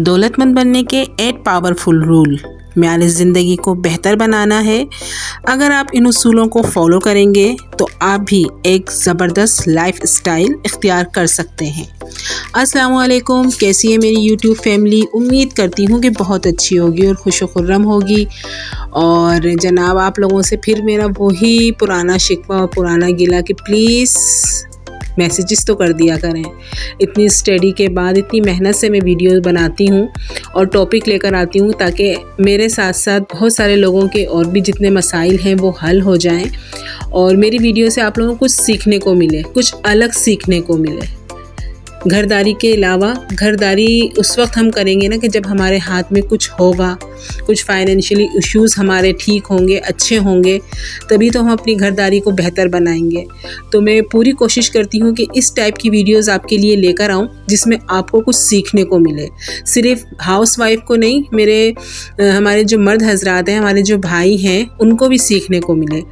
दौलतमंद बनने के 8 powerful rule. Marry ज़िंदगी को बेहतर बनाना है। अगर आप इन उसूलों को फॉलो करेंगे तो आप भी एक ज़बरदस्त लाइफ स्टाइल इख्तियार कर सकते हैं। अस्सलाम वालेकुम, कैसी है मेरी यूट्यूब फैमिली? उम्मीद करती हूँ कि बहुत अच्छी होगी और खुश खुर्रम होगी। और जनाब, आप लोगों से फिर मेरा वही पुराना शिकवा और पुराना गिला कि प्लीज़ मैसेजेस तो कर दिया करें। इतनी स्टडी के बाद इतनी मेहनत से मैं वीडियो बनाती हूँ और टॉपिक लेकर आती हूँ ताकि मेरे साथ साथ बहुत सारे लोगों के और भी जितने मसाइल हैं वो हल हो जाएं और मेरी वीडियो से आप लोगों को कुछ सीखने को मिले, कुछ अलग सीखने को मिले। घरदारी के अलावा, घरदारी उस वक्त हम करेंगे ना कि जब हमारे हाथ में कुछ होगा, कुछ फाइनेंशियली इश्यूज़ हमारे ठीक होंगे, अच्छे होंगे, तभी तो हम अपनी घरदारी को बेहतर बनाएंगे। तो मैं पूरी कोशिश करती हूँ कि इस टाइप की वीडियोस आपके लिए लेकर आऊँ जिसमें आपको कुछ सीखने को मिले। सिर्फ हाउसवाइफ को नहीं, हमारे जो मर्द हजरात हैं, हमारे जो भाई हैं, उनको भी सीखने को मिले।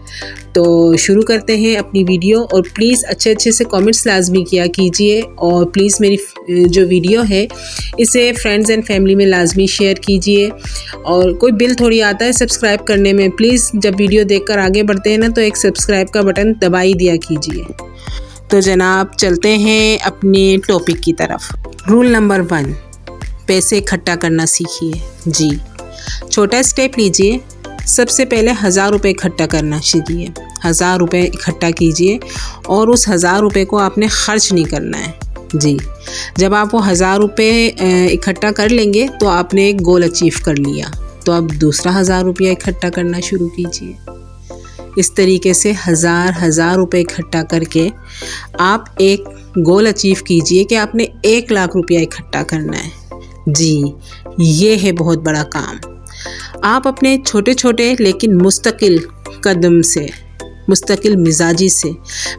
तो शुरू करते हैं अपनी वीडियो। और प्लीज़ अच्छे से कमेंट्स लाजमी किया कीजिए और प्लीज़ मेरी जो वीडियो है इसे फ्रेंड्स एंड फैमिली में लाजमी शेयर कीजिए। और कोई बिल थोड़ी आता है सब्सक्राइब करने में, प्लीज़ जब वीडियो देखकर आगे बढ़ते हैं ना तो एक सब्सक्राइब का बटन दबा ही दिया कीजिए। तो जनाब, चलते हैं अपने टॉपिक की तरफ। रूल नंबर 1, पैसे इकट्ठा करना सीखिए। जी, छोटा स्टेप लीजिए। सबसे पहले 1000 रुपये इकट्ठा करना सीखिए। 1000 रुपये इकट्ठा कीजिए और उस 1000 रुपये को आपने खर्च नहीं करना है। जी, जब आप वो 1000 रुपये इकट्ठा कर लेंगे तो आपने एक गोल अचीव कर लिया। तो अब दूसरा 1000 रुपया इकट्ठा करना शुरू कीजिए। इस तरीके से 1000 रुपये इकट्ठा करके आप एक गोल अचीव कीजिए कि आपने 1 लाख रुपया इकट्ठा करना है। जी, ये है बहुत बड़ा काम। आप अपने छोटे छोटे लेकिन मुस्तकिल कदम से, मुस्तकिल मिजाजी से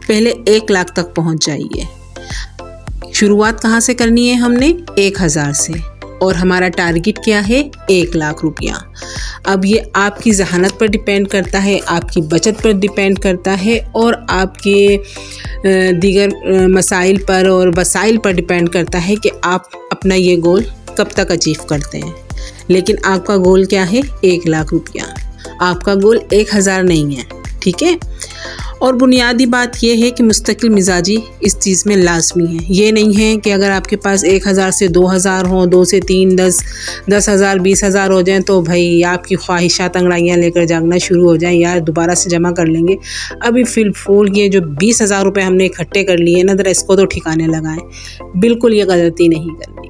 पहले 1 लाख तक पहुंच जाइए। शुरुआत कहाँ से करनी है? हमने 1000 से, और हमारा टारगेट क्या है? 1 लाख रुपया। अब ये आपकी ज़हानत पर डिपेंड करता है, आपकी बचत पर डिपेंड करता है और आपके दीगर मसाइल पर और वसाइल पर डिपेंड करता है कि आप अपना ये गोल कब तक अचीव करते हैं। लेकिन आपका गोल क्या है? 1 लाख रुपया। आपका गोल 1000 नहीं है, ठीक है? और बुनियादी बात यह है कि मुस्तकिल मिजाजी इस चीज़ में लाजमी है। ये नहीं है कि अगर आपके पास 1000 से 2000 हो, 2 से 3, 10,000, 20,000 हो जाएं तो भाई आपकी ख्वाहिशात अंगड़ाइयाँ लेकर जागना शुरू हो जाएं, यार दोबारा से जमा कर लेंगे। अभी फिलफूल ये जो 20,000 रुपये हमने इकट्ठे कर लिए ना, ज़रा इसको तो ठिकाने लगाएं। बिल्कुल ये गलती नहीं करनी।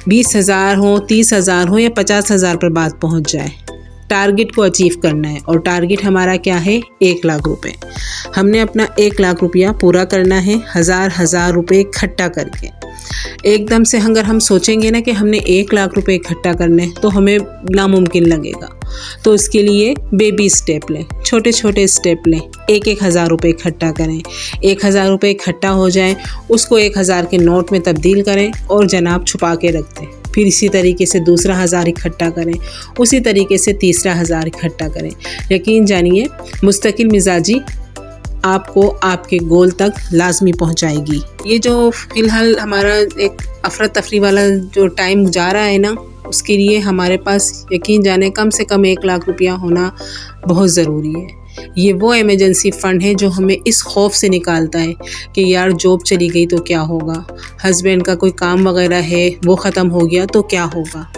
20,000 हो, 30,000 हो या 50,000 पर बात पहुंच जाए, टारगेट को अचीव करना है। और टारगेट हमारा क्या है? 1 लाख रुपए। हमने अपना 1 लाख रुपया पूरा करना है 1000 रुपये इकट्ठा करके। एकदम से अगर हम सोचेंगे ना कि हमने 1 लाख रुपए इकट्ठा करने, तो हमें नामुमकिन लगेगा। तो इसके लिए बेबी स्टेप लें, छोटे छोटे स्टेप लें। 1,000 रुपये इकट्ठा करें। 1000 रुपये इकट्ठा हो जाएं, उसको 1000 के नोट में तब्दील करें और जनाब छुपा के रख दें। फिर इसी तरीके से दूसरा 1000 इकट्ठा करें, उसी तरीके से तीसरा 1000 इकट्ठा करें। यकीन जानिए, मुस्तकिल मिजाजी आपको आपके गोल तक लाजमी पहुंचाएगी। ये जो फ़िलहाल हमारा एक अफरा तफरी वाला जो टाइम जा रहा है ना, उसके लिए हमारे पास यकीन जाने कम से कम 1 लाख रुपया होना बहुत ज़रूरी है। ये वो इमरजेंसी फ़ंड है जो हमें इस खौफ से निकालता है कि यार जॉब चली गई तो क्या होगा, हस्बैंड का कोई काम वगैरह है वो ख़त्म हो गया तो क्या होगा।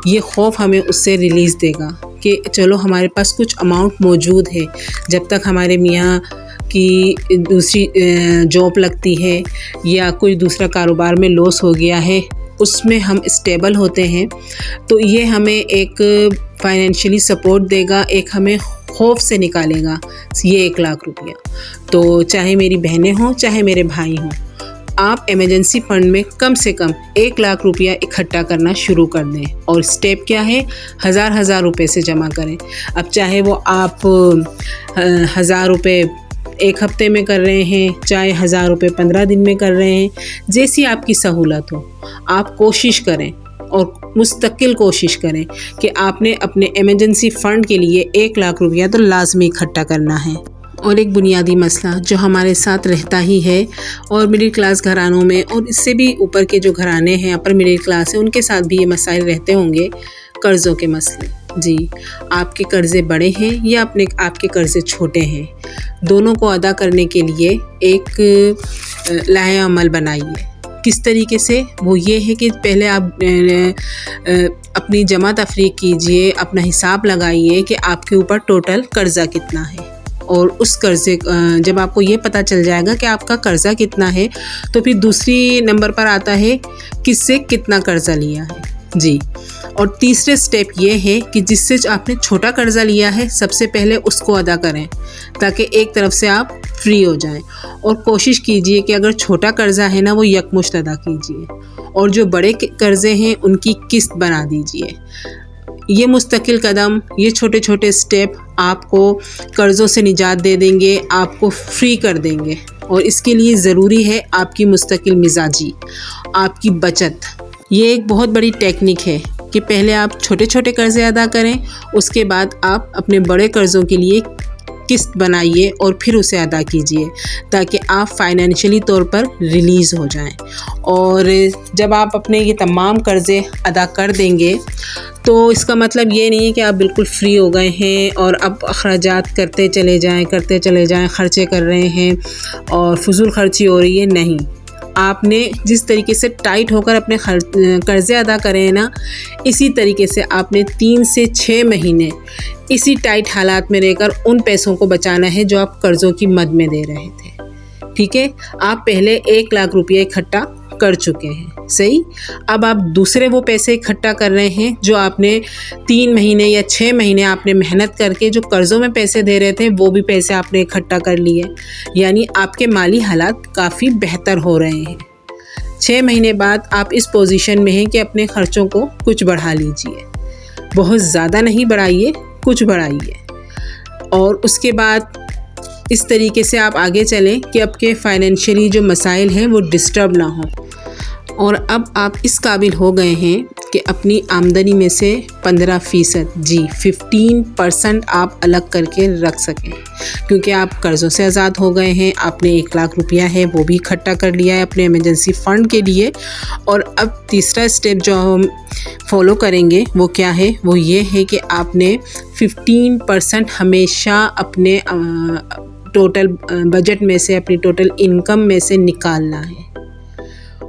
ये खौफ हमें उससे रिलीज़ देगा कि चलो हमारे पास कुछ अमाउंट मौजूद है। जब तक हमारे मियाँ की दूसरी जॉब लगती है या कोई दूसरा कारोबार में लॉस हो गया है, उसमें हम स्टेबल होते हैं, तो ये हमें एक फाइनेंशियली सपोर्ट देगा, एक हमें खौफ से निकालेगा ये 1 लाख रुपया। तो चाहे मेरी बहनें हों, चाहे मेरे भाई हों, आप इमरजेंसी फ़ंड में कम से कम 1 लाख रुपया इकट्ठा करना शुरू कर दें। और स्टेप क्या है? 1000 रुपये से जमा करें। अब चाहे वो आप 1000 रुपये 1 हफ्ते में कर रहे हैं, चाहे 1000 रुपये 15 दिन में कर रहे हैं, जैसी आपकी सहूलत हो, आप कोशिश करें और मुस्तकिल कोशिश करें कि आपने अपने इमरजेंसी फ़ंड के लिए 1 लाख रुपया तो लाजमी इकट्ठा करना है। और एक बुनियादी मसला जो हमारे साथ रहता ही है और मिडिल क्लास घरानों में और इससे भी ऊपर के जो घराने हैं, अपर मिडिल क्लास है, उनके साथ भी ये मसाइल रहते होंगे, कर्ज़ों के मसले। जी, आपके कर्ज़े बड़े हैं या आपके कर्ज़े छोटे हैं, दोनों को अदा करने के लिए एक लाहे-अमल बनाइए। किस तरीके से? वो ये है कि पहले आप अपनी जमा तफरीक कीजिए, अपना हिसाब लगाइए कि आपके ऊपर टोटल कर्ज़ा कितना है, और उस कर्ज़े जब आपको ये पता चल जाएगा कि आपका कर्ज़ा कितना है, तो फिर दूसरी नंबर पर आता है किससे कितना कर्ज़ा लिया है। जी, और तीसरे स्टेप ये है कि जिससे आपने छोटा कर्ज़ा लिया है, सबसे पहले उसको अदा करें ताकि एक तरफ से आप फ्री हो जाएं। और कोशिश कीजिए कि अगर छोटा कर्ज़ा है ना, वो यकमुश्त अदा कीजिए, और जो बड़े कर्ज़े हैं उनकी किस्त बना दीजिए। ये मुस्तकिल कदम, ये छोटे छोटे स्टेप आपको कर्ज़ों से निजात दे देंगे, आपको फ्री कर देंगे। और इसके लिए ज़रूरी है आपकी मुस्तकिल मिजाजी, आपकी बचत। ये एक बहुत बड़ी टेक्निक है कि पहले आप छोटे छोटे कर्ज़े अदा करें, उसके बाद आप अपने बड़े कर्ज़ों के लिए किस्त बनाइए और फिर उसे अदा कीजिए ताकि आप फाइनेंशियली तौर पर रिलीज़ हो जाएं। और जब आप अपने ये तमाम कर्ज़े अदा कर देंगे तो इसका मतलब ये नहीं है कि आप बिल्कुल फ्री हो गए हैं और अब अखराजात करते चले जाएं, ख़र्चे कर रहे हैं और फजूल खर्ची हो रही है। नहीं, आपने जिस तरीके से टाइट होकर अपने कर्ज़े अदा करे हैं ना, इसी तरीके से आपने 3 से 6 महीने इसी टाइट हालात में रहकर उन पैसों को बचाना है जो आप कर्ज़ों की मद में दे रहे थे। ठीक है, आप पहले 1 लाख रुपये इकट्ठा कर चुके हैं, सही। अब आप दूसरे वो पैसे इकट्ठा कर रहे हैं जो आपने 3 महीने या 6 महीने आपने मेहनत करके जो कर्ज़ों में पैसे दे रहे थे, वो भी पैसे आपने इकट्ठा कर लिए। यानी आपके माली हालात काफ़ी बेहतर हो रहे हैं। 6 महीने बाद आप इस पोजीशन में हैं कि अपने ख़र्चों को कुछ बढ़ा लीजिए, बहुत ज़्यादा नहीं बढ़ाइए, कुछ बढ़ाइए। और उसके बाद इस तरीके से आप आगे चलें कि आपके फाइनेंशियली जो मसाइल हैं वो डिस्टर्ब ना हो। और अब आप इस काबिल हो गए हैं कि अपनी आमदनी में से 15%, जी 15% आप अलग करके रख सकें, क्योंकि आप कर्ज़ों से आज़ाद हो गए हैं। आपने 1 लाख रुपया है वो भी इकट्ठा कर लिया है अपने इमरजेंसी फ़ंड के लिए। और अब तीसरा स्टेप जो हम फॉलो करेंगे वो क्या है? वो ये है कि आपने 15% हमेशा अपने टोटल बजट में से, अपनी टोटल इनकम में से निकालना है,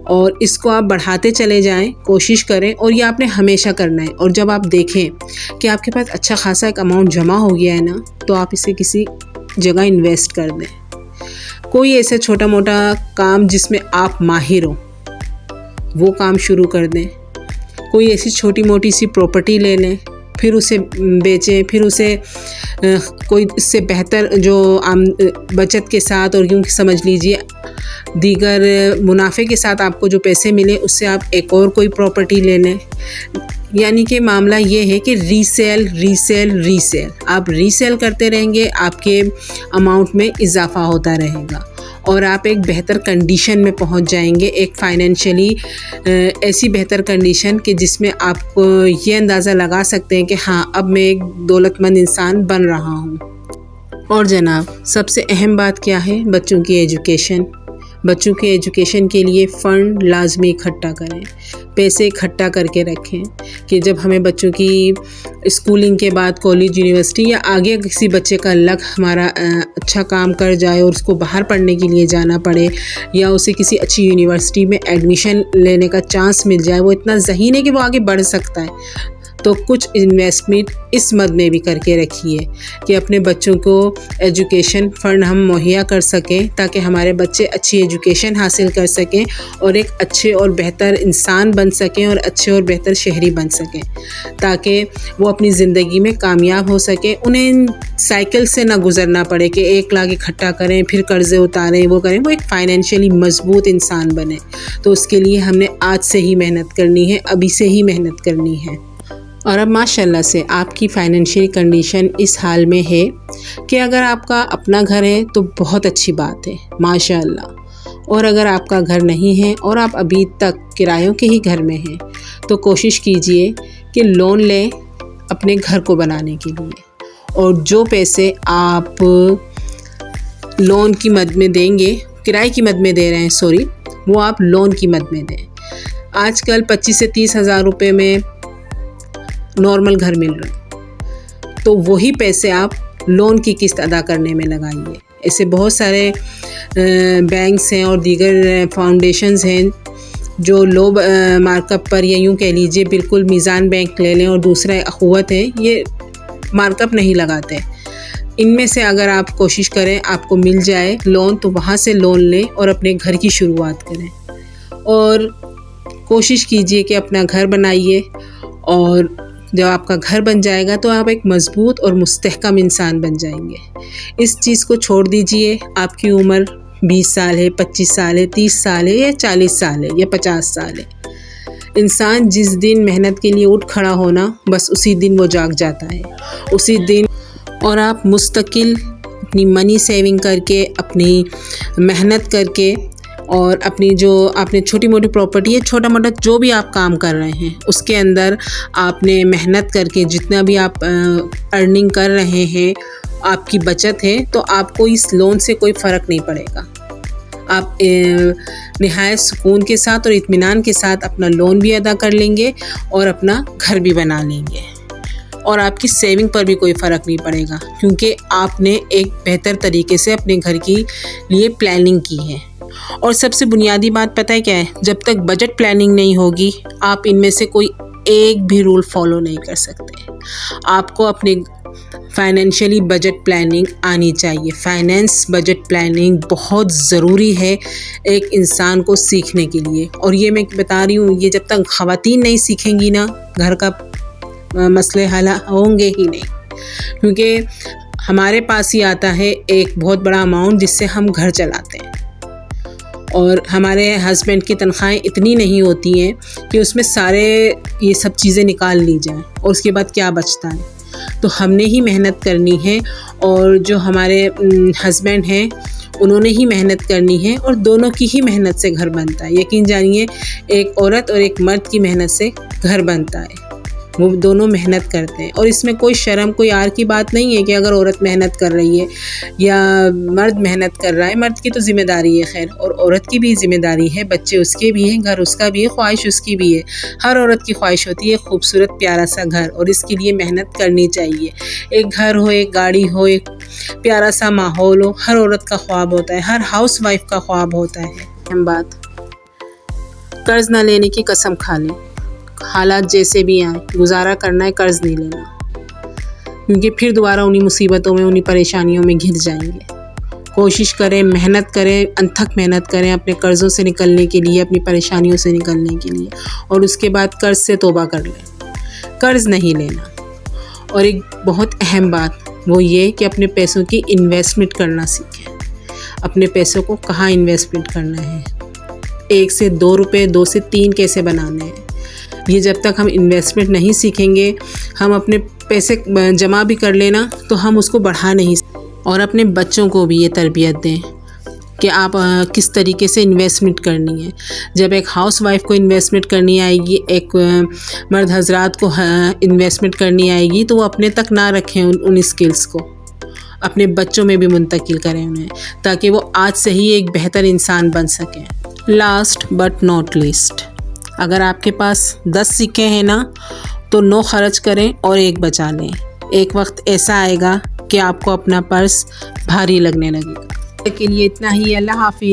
और इसको आप बढ़ाते चले जाएं, कोशिश करें। और ये आपने हमेशा करना है। और जब आप देखें कि आपके पास अच्छा खासा एक अमाउंट जमा हो गया है ना, तो आप इसे किसी जगह इन्वेस्ट कर दें। कोई ऐसे छोटा मोटा काम जिसमें आप माहिर हो, वो काम शुरू कर दें। कोई ऐसी छोटी मोटी सी प्रॉपर्टी ले लें, फिर उसे बेचें, फिर उसे कोई इससे बेहतर जो बचत के साथ, और यूँ समझ लीजिए दीगर मुनाफे के साथ आपको जो पैसे मिले उससे आप एक और कोई प्रॉपर्टी ले लें। यानी कि मामला ये है कि रीसेल आप रीसेल करते रहेंगे, आपके अमाउंट में इजाफ़ा होता रहेगा और आप एक बेहतर कंडीशन में पहुंच जाएंगे, एक फाइनेंशियली ऐसी बेहतर कंडीशन कि जिसमें आप ये अंदाज़ा लगा सकते हैं कि हाँ, अब मैं एक दौलतमंद इंसान बन रहा हूँ। और जनाब, सबसे अहम बात क्या है? बच्चों की एजुकेशन। बच्चों के एजुकेशन के लिए फ़ंड लाजमी इकट्ठा करें, पैसे इकट्ठा करके रखें कि जब हमें बच्चों की स्कूलिंग के बाद कॉलेज, यूनिवर्सिटी या आगे किसी बच्चे का लक हमारा अच्छा काम कर जाए और उसको बाहर पढ़ने के लिए जाना पड़े या उसे किसी अच्छी यूनिवर्सिटी में एडमिशन लेने का चांस मिल जाए, वो इतना ज़हीन है कि वो आगे बढ़ सकता है, तो कुछ इन्वेस्टमेंट इस मद में भी करके रखिए कि अपने बच्चों को एजुकेशन फ़ंड हम मुहैया कर सकें ताकि हमारे बच्चे अच्छी एजुकेशन हासिल कर सकें और एक अच्छे और बेहतर इंसान बन सकें और अच्छे और बेहतर शहरी बन सकें, ताकि वो अपनी ज़िंदगी में कामयाब हो सकें। उन्हें इन साइकिल से ना गुज़रना पड़े कि 1 लाख इकट्ठा करें, फिर कर्ज़े उतारें, वो करें। वो एक फ़ाइनेंशियली मजबूत इंसान बने, तो उसके लिए हमने आज से ही मेहनत करनी है, अभी से ही मेहनत करनी है। और अब माशाल्लाह से आपकी फ़ाइनेंशियल कंडीशन इस हाल में है कि अगर आपका अपना घर है तो बहुत अच्छी बात है, माशाल्लाह। और अगर आपका घर नहीं है और आप अभी तक किरायों के ही घर में हैं, तो कोशिश कीजिए कि लोन लें अपने घर को बनाने के लिए। और जो पैसे आप लोन की मद में देंगे, किराए की मद में दे रहे हैं सॉरी, वो आप लोन की मद में दें। आजकल 25 से 30 हज़ार रुपये में नॉर्मल घर मिल रहा है, तो वही पैसे आप लोन की किस्त अदा करने में लगाइए। ऐसे बहुत सारे बैंक्स हैं और दीगर फाउंडेशंस हैं जो लो मार्कअप पर, या यूँ कह लीजिए बिल्कुल मीज़ान बैंक ले लें और दूसरा अख़ुवत है, ये मार्कअप नहीं लगाते। इनमें से अगर आप कोशिश करें आपको मिल जाए लोन, तो वहाँ से लोन लें और अपने घर की शुरुआत करें। और कोशिश कीजिए कि अपना घर बनाइए, और जब आपका घर बन जाएगा तो आप एक मज़बूत और मुस्तहकम इंसान बन जाएंगे। इस चीज़ को छोड़ दीजिए। आपकी उम्र 20 साल है, 25 साल है, 30 साल है, या 40 साल है, या 50 साल है। इंसान जिस दिन मेहनत के लिए उठ खड़ा होना, बस उसी दिन वो जाग जाता है, उसी दिन। और आप मुस्तकिल अपनी मनी सेविंग करके, अपनी मेहनत करके, और अपनी जो आपने छोटी मोटी प्रॉपर्टी है, छोटा मोटा जो भी आप काम कर रहे हैं, उसके अंदर आपने मेहनत करके जितना भी आप अर्निंग कर रहे हैं, आपकी बचत है, तो आपको इस लोन से कोई फ़र्क नहीं पड़ेगा। आप निहायत सुकून के साथ और इत्मीनान के साथ अपना लोन भी अदा कर लेंगे और अपना घर भी बना लेंगे, और आपकी सेविंग पर भी कोई फ़र्क नहीं पड़ेगा, क्योंकि आपने एक बेहतर तरीके से अपने घर की लिए प्लानिंग की है। और सबसे बुनियादी बात पता है क्या है? जब तक बजट प्लानिंग नहीं होगी, आप इनमें से कोई एक भी रूल फॉलो नहीं कर सकते। आपको अपने फाइनेंशियली बजट प्लानिंग आनी चाहिए। फाइनेंस बजट प्लानिंग बहुत ज़रूरी है एक इंसान को सीखने के लिए। और ये मैं बता रही हूँ, ये जब तक ख़वातीन नहीं सीखेंगी ना, घर का मसले हल होंगे ही नहीं, क्योंकि हमारे पास ही आता है एक बहुत बड़ा अमाउंट जिससे हम घर चलाते हैं, और हमारे हस्बैंड की तनख्वाहें इतनी नहीं होती हैं कि उसमें सारे ये सब चीज़ें निकाल ली जाएं, और उसके बाद क्या बचता है। तो हमने ही मेहनत करनी है, और जो हमारे हस्बैंड हैं उन्होंने ही मेहनत करनी है, और दोनों की ही मेहनत से घर बनता है। यकीन जानिए, एक औरत और एक मर्द की मेहनत से घर बनता है, वो दोनों मेहनत करते हैं। और इसमें कोई शर्म, कोई आर की बात नहीं है कि अगर औरत मेहनत कर रही है या मर्द मेहनत कर रहा है। मर्द की तो ज़िम्मेदारी है खैर, और औरत की भी ज़िम्मेदारी है, बच्चे उसके भी हैं, घर उसका भी है, ख्वाहिश उसकी भी है। हर औरत की ख्वाहिश होती है खूबसूरत प्यारा सा घर, और इसके लिए मेहनत करनी चाहिए। एक घर हो, एक गाड़ी हो, एक प्यारा सा माहौल हो, हर औरत का ख्वाब होता है, हर हाउस वाइफ का ख्वाब होता है। अहम बात, कर्ज़ ना लेने की कसम खा लें। हालात जैसे भी आए, गुजारा करना है, कर्ज़ नहीं लेना, क्योंकि फिर दोबारा उन्हीं मुसीबतों में, उन्हीं परेशानियों में घिर जाएंगे। कोशिश करें, मेहनत करें, अनथक मेहनत करें अपने कर्ज़ों से निकलने के लिए, अपनी परेशानियों से निकलने के लिए, और उसके बाद कर्ज़ से तौबा कर लें, कर्ज़ नहीं लेना। और एक बहुत अहम बात वो ये कि अपने पैसों की इन्वेस्टमेंट करना सीखें। अपने पैसों को कहाँ इन्वेस्टमेंट करना है, 1 से 2 रुपये, 2 से 3 कैसे बनाने हैं, ये जब तक हम इन्वेस्टमेंट नहीं सीखेंगे, हम अपने पैसे जमा भी कर लेना तो हम उसको बढ़ा नहीं। और अपने बच्चों को भी ये तरबियत दें कि आप किस तरीके से इन्वेस्टमेंट करनी है। जब एक हाउस वाइफ को इन्वेस्टमेंट करनी आएगी, एक मर्द हजरात को इन्वेस्टमेंट करनी आएगी, तो वो अपने तक ना रखें उन स्किल्स को, अपने बच्चों में भी मुंतकिल करें उन्हें, ताकि वो आज से ही एक बेहतर इंसान बन सकें। लास्ट बट नॉट लीस्ट, अगर आपके पास 10 सिक्के हैं ना, तो 9 खर्च करें और 1 बचा लें। एक वक्त ऐसा आएगा कि आपको अपना पर्स भारी लगने लगेगा। के लिए इतना ही। अल्लाह हाफिज़।